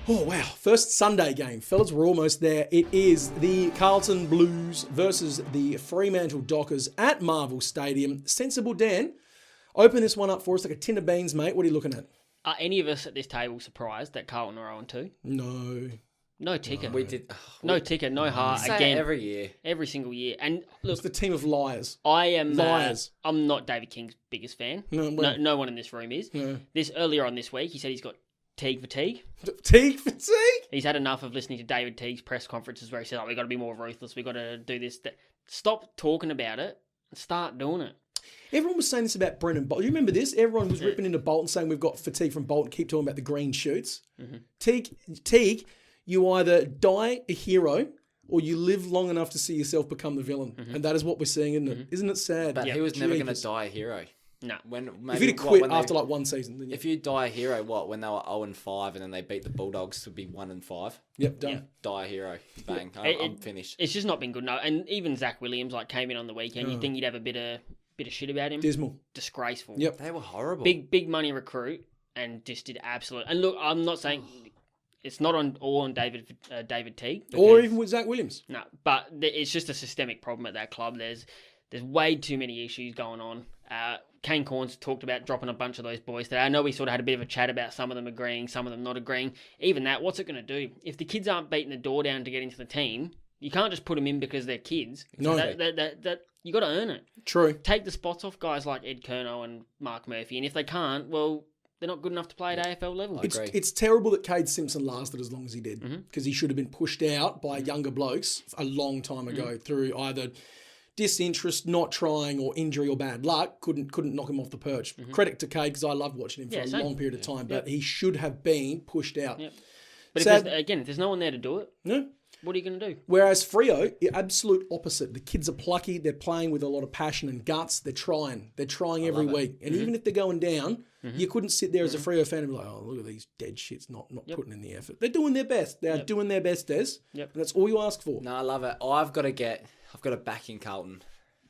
Oh, wow. First Sunday game. Fellas, we're almost there. It is the Carlton Blues versus the Fremantle Dockers at Marvel Stadium. Sensible Dan, open this one up for us like a tin of beans, mate. What are you looking at? Are any of us at this table surprised that Carlton are 0-2? No. No ticker. We did. No ticker, no heart. Say Again, it every year. every single year. And look, It's the team of liars. I am Liars. I'm not David King's biggest fan. No, one in this room is. No. This earlier on this week, he said he's got fatigue. Teague fatigue? He's had enough of listening to David Teague's press conferences where he said, "Oh, we got to be more ruthless. We got to do this." Stop talking about it and start doing it. Everyone was saying this about Brennan Bolton. You remember this? Everyone was ripping into Bolton saying we've got fatigue from Bolton. Keep talking about the green shoots. Mm-hmm. Teague, you either die a hero or you live long enough to see yourself become the villain. Mm-hmm. And that is what we're seeing, isn't it? Isn't it sad? But he was never going to die a hero. No. If he'd quit after like one season. Then if you die a hero, when they were 0-5 and then they beat the Bulldogs to be 1-5? Yep, done. Yeah. Die a hero. Bang. I'm finished. It's just not been good. No, and even Zach Williams came in on the weekend. You'd think he'd have a bit of shit about him. Dismal. Disgraceful. Yep. They were horrible. Big money recruit and just did absolute. And look, I'm not saying it's not all on David Teague. Or even with Zach Williams. No, but it's just a systemic problem at that club. There's way too many issues going on. Kane Corns talked about dropping a bunch of those boys today. I know we sort of had a bit of a chat about some of them agreeing, some of them not agreeing. Even that, what's it going to do? If the kids aren't beating the door down to get into the team, you can't just put them in because they're kids. No. That you got to earn it. True. Take the spots off guys like Ed Curnow and Mark Murphy, and if they can't, well, they're not good enough to play at AFL level. It's terrible that Cade Simpson lasted as long as he did because he should have been pushed out by younger blokes a long time ago through either disinterest, not trying, or injury or bad luck. Couldn't knock him off the perch. Credit to Cade because I loved watching him for a long period of time, but he should have been pushed out. Yep. But if there's no one there to do it, no. What are you going to do? Whereas Freo, the absolute opposite. The kids are plucky. They're playing with a lot of passion and guts. They're trying. They're trying every week. And even if they're going down, you couldn't sit there as a Freo fan and be like, oh, look at these dead shits not putting in the effort. They're doing their best. They are doing their best, Des. Yep. And that's all you ask for. No, I love it. I've got to back in Carlton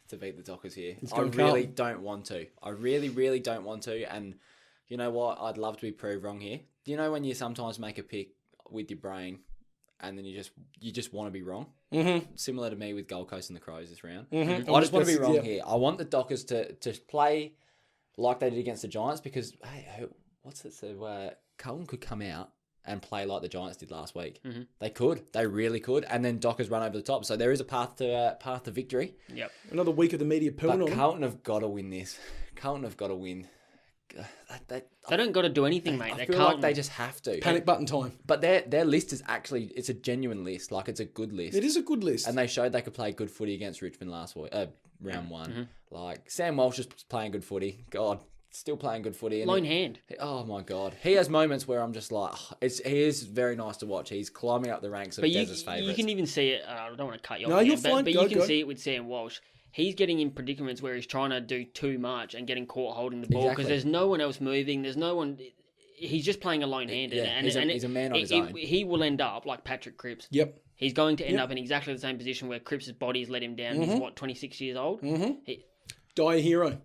to beat the Dockers here. I really Carlton. don't want to. I really, really don't want to. And you know what? I'd love to be proved wrong here. Do you know when you sometimes make a pick with your brain and then you just want to be wrong? Mm-hmm. Similar to me with Gold Coast and the Crows this round. Mm-hmm. I just want to be wrong here. I want the Dockers to play like they did against the Giants because, hey, what's it? So Carlton could come out and play like the Giants did last week. Mm-hmm. They could. They really could. And then Dockers run over the top. So there is a path to victory. Yep. Another week of the media pooing on Carlton have got to win this. Carlton have got to win. They don't got to do anything, mate. I feel like they just have to. Panic button time. But their list is actually, it's a genuine list. Like, it's a good list. It is a good list. And they showed they could play good footy against Richmond last week, round one. Mm-hmm. Like, Sam Walsh is playing good footy. God, still playing good footy. Lone hand. Oh, my God. He has moments where I'm just like, he is very nice to watch. He's climbing up the ranks of Dez's favourites. You can even see it. I don't want to cut you off. No, you're fine. But you can see it with Sam Walsh. He's getting in predicaments where he's trying to do too much and getting caught holding the ball because there's no one else moving. There's no one. He's just playing alone-handed. Yeah, he's a man on his own. He will end up like Patrick Cripps. Yep. He's going to end up in exactly the same position where Cripps' body's let him down. He's, 26 years old? Mm-hmm. Die a hero.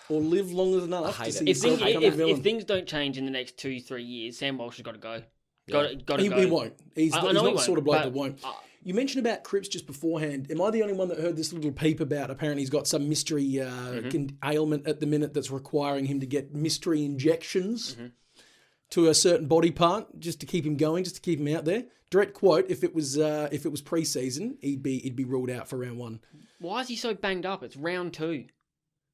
Or live long enough to see yourself become a villain. If things don't change in the next 2-3 years, Sam Walsh has got to go. Got to go. He won't. He's not the sort of bloke that won't. You mentioned about Cripps just beforehand. Am I the only one that heard this little peep about apparently he's got some mystery ailment at the minute that's requiring him to get mystery injections to a certain body part just to keep him going, just to keep him out there? Direct quote, if it was pre-season, he'd be ruled out for round one. Why is he so banged up? It's round 2.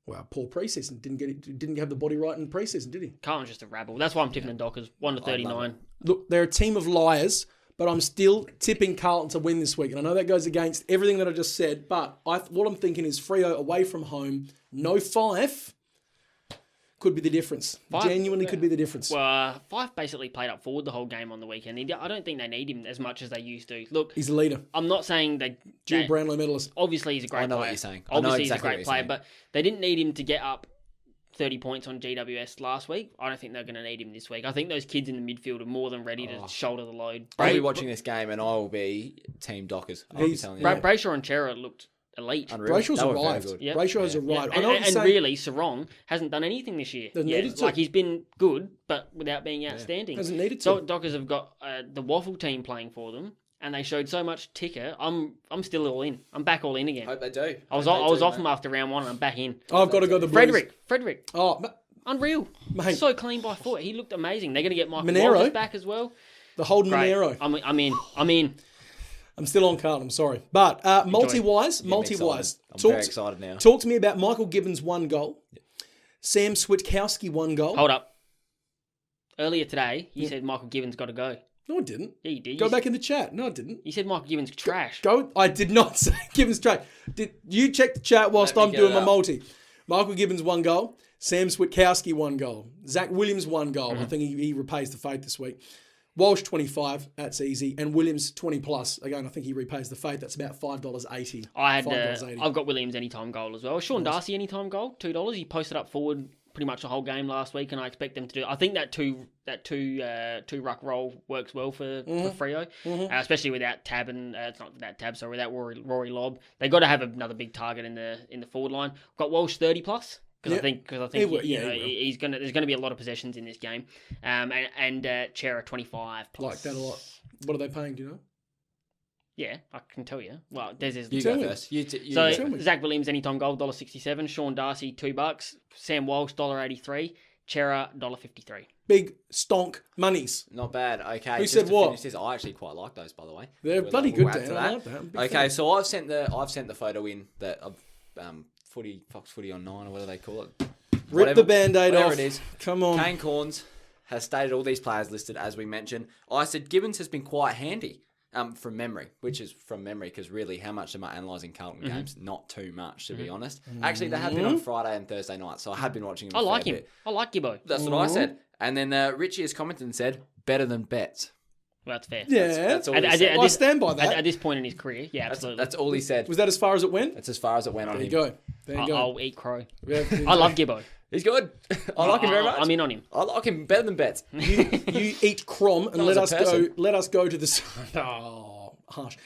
Well, poor pre-season. Didn't have the body right in pre-season, did he? Carlton's just a rabble. That's why I'm tipping the Dockers 1-39. Look, they're a team of liars. But I'm still tipping Carlton to win this week. And I know that goes against everything that I just said. But what I'm thinking is Freo away from home, no Fyfe, could be the difference. Genuinely could be the difference. Well, Fyfe basically played up forward the whole game on the weekend. I don't think they need him as much as they used to. Look, he's a leader. I'm not saying they... Dual Brownlow medalist. Obviously, he's a great player. I know what you're saying. Obviously, he's a great player. But they didn't need him to get up 30 points on GWS last week. I don't think they're going to need him this week. I think those kids in the midfield are more than ready to shoulder the load. I'll be watching this game and I will be Team Dockers. I'll be telling you. Brayshaw and Chera looked elite. Brayshaw's arrived. Yep. Brayshaw's arrived. And really, Sarong hasn't done anything this year. Needed to. Like, he's been good, but without being outstanding. Hasn't needed to. So Dockers have got the Waffle team playing for them, and they showed so much ticker. I'm still all in. I'm back all in again. Hope they do. I was off them after round 1, and I'm back in. I've got to go the Blues. Frederick. Oh, unreal. Mate. So clean by foot. He looked amazing. They're going to get Michael Monero Walters back as well. The Holden Great. Monero. I'm in. I'm still on Carlton, I'm sorry. But multi-wise. I'm very excited now. Talk to me about Michael Gibbons' 1 goal. Sam Switkowski 1 goal. Hold up. Earlier today, you said Michael Gibbons got to go. No, I didn't. Yeah, you did. Go back in the chat. No, I didn't. You said Michael Gibbons trash. I did not say Gibbons trash. Did you check the chat whilst I'm doing my multi? Michael Gibbons 1 goal. Sam Switkowski 1 goal. Zach Williams 1 goal. I think he repays the faith this week. Walsh 25, that's easy, and Williams 20 plus. Again, I think he repays the faith. That's about $5.80. I've got Williams anytime goal as well. Sean Darcy anytime goal, $2. He posted up forward pretty much the whole game last week, and I expect them to do. I think that two ruck roll works well for Freo, especially without Tab and it's not without Tab, sorry, without Rory Lobb. They got to have another big target in the forward line. Got Walsh 30 plus. Because I think he's gonna. There's gonna be a lot of possessions in this game, and Chera 25 plus. Like that a lot. What are they paying? Do you know? Yeah, I can tell you. Well, there's his. You go first. So Zach Williams anytime goal $1.67. Sean Darcy $2. Sam Walsh $1.83. Chera $1.53. Big stonk monies. Not bad. Okay. Who said what? This, I actually quite like those, by the way. They're bloody good, Dan. I like that. Okay, so I've sent the photo in that Fox Footy on 9 or whatever they call it. Rip the Band-Aid off. Whatever it is. Come on. Kane Corns has stated all these players listed as we mentioned. I said Gibbons has been quite handy from memory, which is from memory because really how much am I analysing Carlton games? Not too much, to be honest. Actually, they have been on Friday and Thursday night, so I have been watching him. I like him. I like Gibbo. That's what I said. And then Richie has commented and said, better than Betts. Well, that's fair. Yeah. That's all he said. I stand by that. At this point in his career, yeah, absolutely. That's all he said. Was that as far as it went? That's as far as it went on him. There you go. I'll eat crow. Yeah, I love Gibbo. He's good. I like him very much. I'm in on him. I like him better than Betts. You eat crom and let us go to the... Oh, harsh.